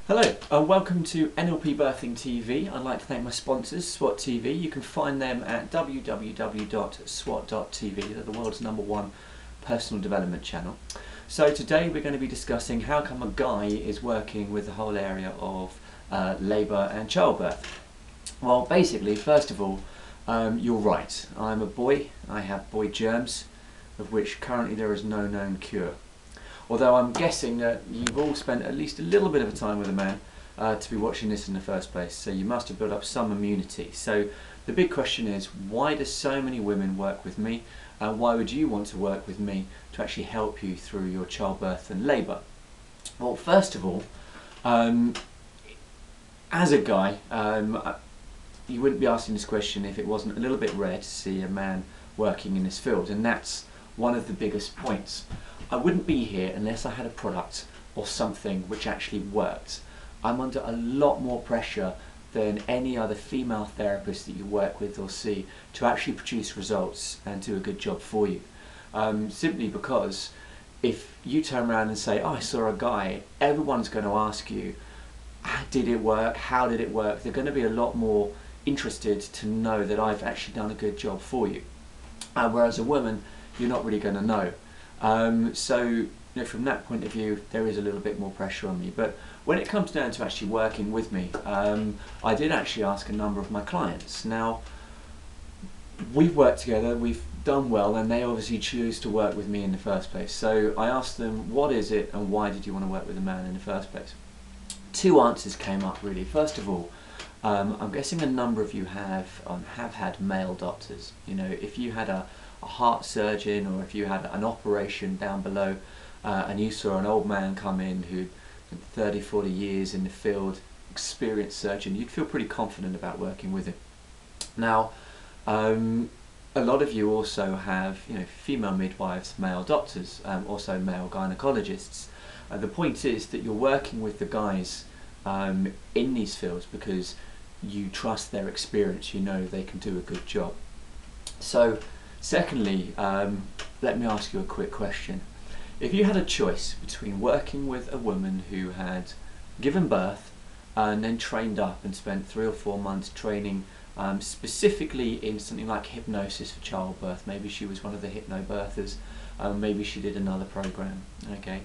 Hello and welcome to NLPBirthing TV. I'd like to thank my sponsors, SWAT TV. You can find them at www.swat.tv. They're the world's #1 personal development channel. So today we're going to be discussing how come a guy is working with the whole area of labour and childbirth. Well, basically, first of all, you're right. I'm a boy. I have boy germs, of which currently there is no known cure. Although I'm guessing that you've all spent at least a little bit of a time with a man to be watching this in the first place, so you must have built up some immunity. So the big question is, why do so many women work with me, and why would you want to work with me to actually help you through your childbirth and labour? Well, first of all, as a guy, you wouldn't be asking this question if it wasn't a little bit rare to see a man working in this field, and that's one of the biggest points. I wouldn't be here unless I had a product or something which actually worked. I'm under a lot more pressure than any other female therapist that you work with or see to actually produce results and do a good job for you. Simply because if you turn around and say, oh, I saw a guy, everyone's going to ask you, did it work? How did it work? They're going to be a lot more interested to know that I've actually done a good job for you. Whereas a woman, you're not really going to know. So from that point of view, there is a little bit more pressure on me. But when it comes down to actually working with me, I did actually ask a number of my clients. Now, we've worked together, we've done well, and they obviously choose to work with me in the first place. So I asked them, what is it and why did you want to work with a man in the first place? Two answers came up really. First of all, I'm guessing a number of you have had male doctors. You know, if you had a heart surgeon, or if you had an operation down below and you saw an old man come in who'd 30-40 years in the field, experienced surgeon, you'd feel pretty confident about working with him. Now, a lot of you also have, female midwives, male doctors, also male gynecologists. The point is that you're working with the guys in these fields because you trust their experience, you know they can do a good job. So secondly, let me ask you a quick question. If you had a choice between working with a woman who had given birth and then trained up and spent 3 or 4 months training specifically in something like hypnosis for childbirth, maybe she was one of the hypnobirthers, maybe she did another program, okay,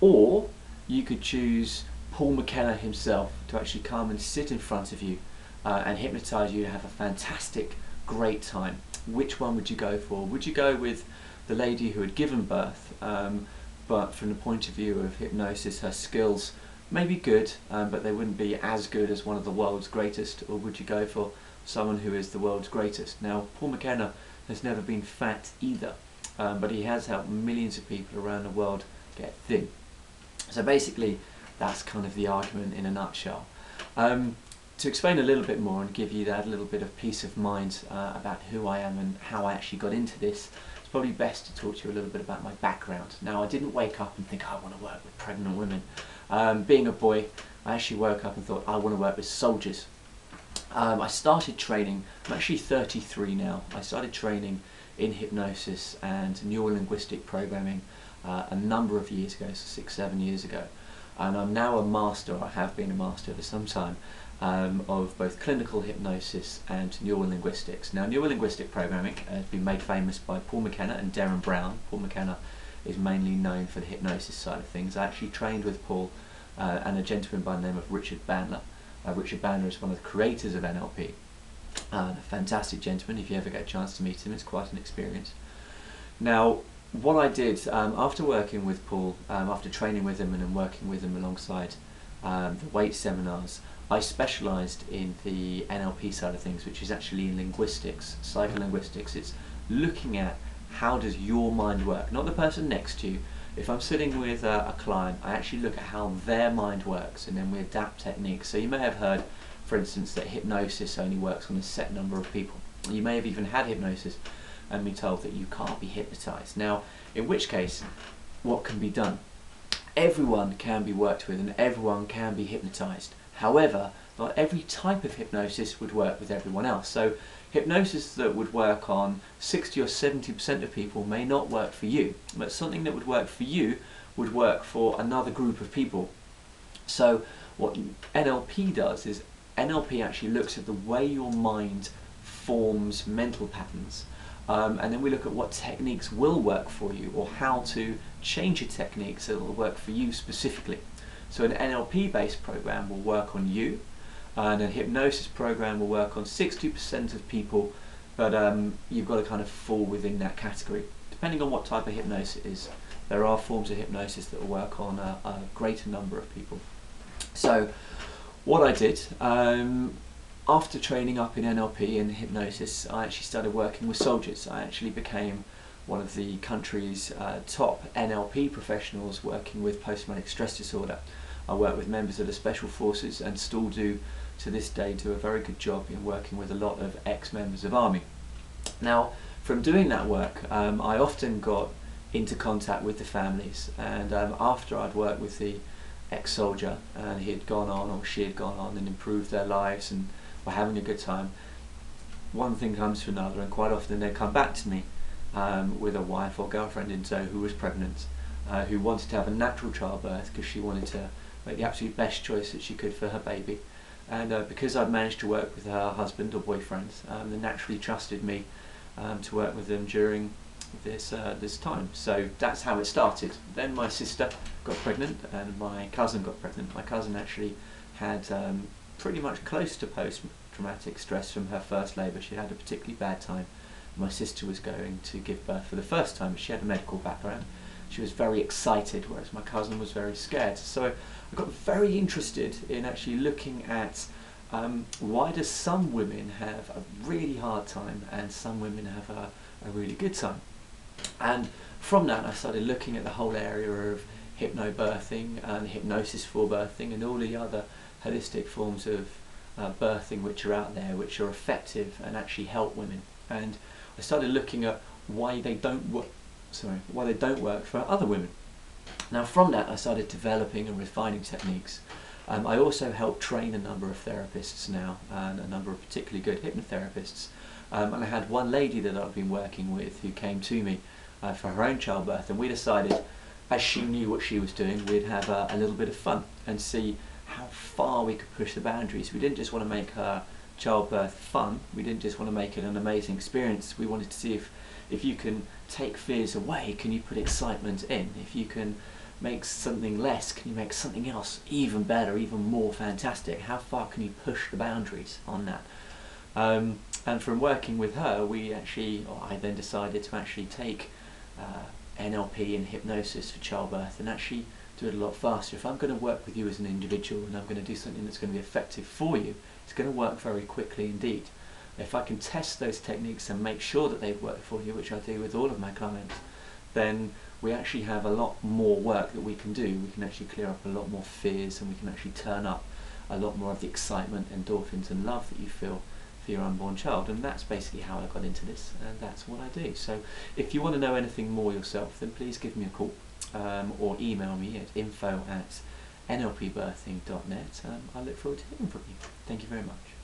or you could choose Paul McKenna himself to actually come and sit in front of you and hypnotise you to have a fantastic, great time. Which one would you go for? Would you go with the lady who had given birth, but from the point of view of hypnosis, her skills may be good, but they wouldn't be as good as one of the world's greatest? Or would you go for someone who is the world's greatest? Now, Paul McKenna has never been fat either, but he has helped millions of people around the world get thin. So basically, that's kind of the argument in a nutshell. To explain a little bit more and give you that little bit of peace of mind about who I am and how I actually got into this, it's probably best to talk to you a little bit about my background. Now, I didn't wake up and think, I want to work with pregnant women. Being a boy, I actually woke up and thought, I want to work with soldiers. I started training, I'm actually 33 now, I started training in hypnosis and neurolinguistic programming a number of years ago, so 6-7 years ago. And I'm now a master, I have been a master for some time, of both clinical hypnosis and neurolinguistics. Now, neurolinguistic programming has been made famous by Paul McKenna and Darren Brown. Paul McKenna is mainly known for the hypnosis side of things. I actually trained with Paul and a gentleman by the name of Richard Bandler. Richard Bandler is one of the creators of NLP. A fantastic gentleman. If you ever get a chance to meet him, it's quite an experience. Now, what I did after working with Paul, after training with him and then working with him alongside the weight seminars, I specialised in the NLP side of things, which is actually in linguistics, psycholinguistics. It's looking at how does your mind work, not the person next to you. If I'm sitting with a client, I actually look at how their mind works, and then we adapt techniques. So you may have heard, for instance, that hypnosis only works on a set number of people. You may have even had hypnosis and be told that you can't be hypnotised. Now, in which case, what can be done? Everyone can be worked with and everyone can be hypnotised. However, not every type of hypnosis would work with everyone else. So hypnosis that would work on 60 or 70% of people may not work for you, but something that would work for you would work for another group of people. So what NLP does is NLP actually looks at the way your mind forms mental patterns, and then we look at what techniques will work for you, or how to change your techniques so it will work for you specifically. So an NLP based program will work on you, and a hypnosis program will work on 60% of people, but you've got to kind of fall within that category depending on what type of hypnosis it is. There are forms of hypnosis that will work on a greater number of people. So what I did, after training up in NLP and hypnosis, I actually started working with soldiers. I actually became one of the country's top NLP professionals working with post-traumatic stress disorder. I work with members of the Special Forces and still do, to this day, do a very good job in working with a lot of ex-members of Army. Now, from doing that work, I often got into contact with the families, and after I'd worked with the ex-soldier and he had gone on, or she had gone on and improved their lives and were having a good time, one thing comes to another, and quite often they come back to me with a wife or girlfriend in tow who was pregnant, who wanted to have a natural childbirth because she wanted to make the absolute best choice that she could for her baby. And because I'd managed to work with her husband or boyfriend, they naturally trusted me to work with them during this time. So that's how it started. Then my sister got pregnant and my cousin got pregnant. My cousin actually had pretty much close to post-traumatic stress from her first labour. She had a particularly bad time. My sister was going to give birth for the first time, but she had a medical background. She was very excited, whereas my cousin was very scared. So I got very interested in actually looking at why do some women have a really hard time and some women have a really good time. And from that I started looking at the whole area of hypnobirthing and hypnosis for birthing and all the other holistic forms of birthing which are out there, which are effective and actually help women. And I started looking at why they don't work for other women. Now from that I started developing and refining techniques. I also help train a number of therapists now, and a number of particularly good hypnotherapists. And I had one lady that I've been working with who came to me for her own childbirth, and we decided, as she knew what she was doing, we'd have a little bit of fun and see how far we could push the boundaries. We didn't just want to make her childbirth fun, we didn't just want to make it an amazing experience, we wanted to see if you can take fears away, can you put excitement in? If you can make something less, can you make something else even better, even more fantastic? How far can you push the boundaries on that? And from working with her, I then decided to actually take NLP and hypnosis for childbirth and actually do it a lot faster. If I'm going to work with you as an individual and I'm going to do something that's going to be effective for you, it's going to work very quickly indeed. If I can test those techniques and make sure that they've worked for you, which I do with all of my clients, then we actually have a lot more work that we can do. We can actually clear up a lot more fears, and we can actually turn up a lot more of the excitement, endorphins and love that you feel for your unborn child. And that's basically how I got into this, and that's what I do. So if you want to know anything more yourself, then please give me a call or email me at info@nlpbirthing.net. I look forward to hearing from you. Thank you very much.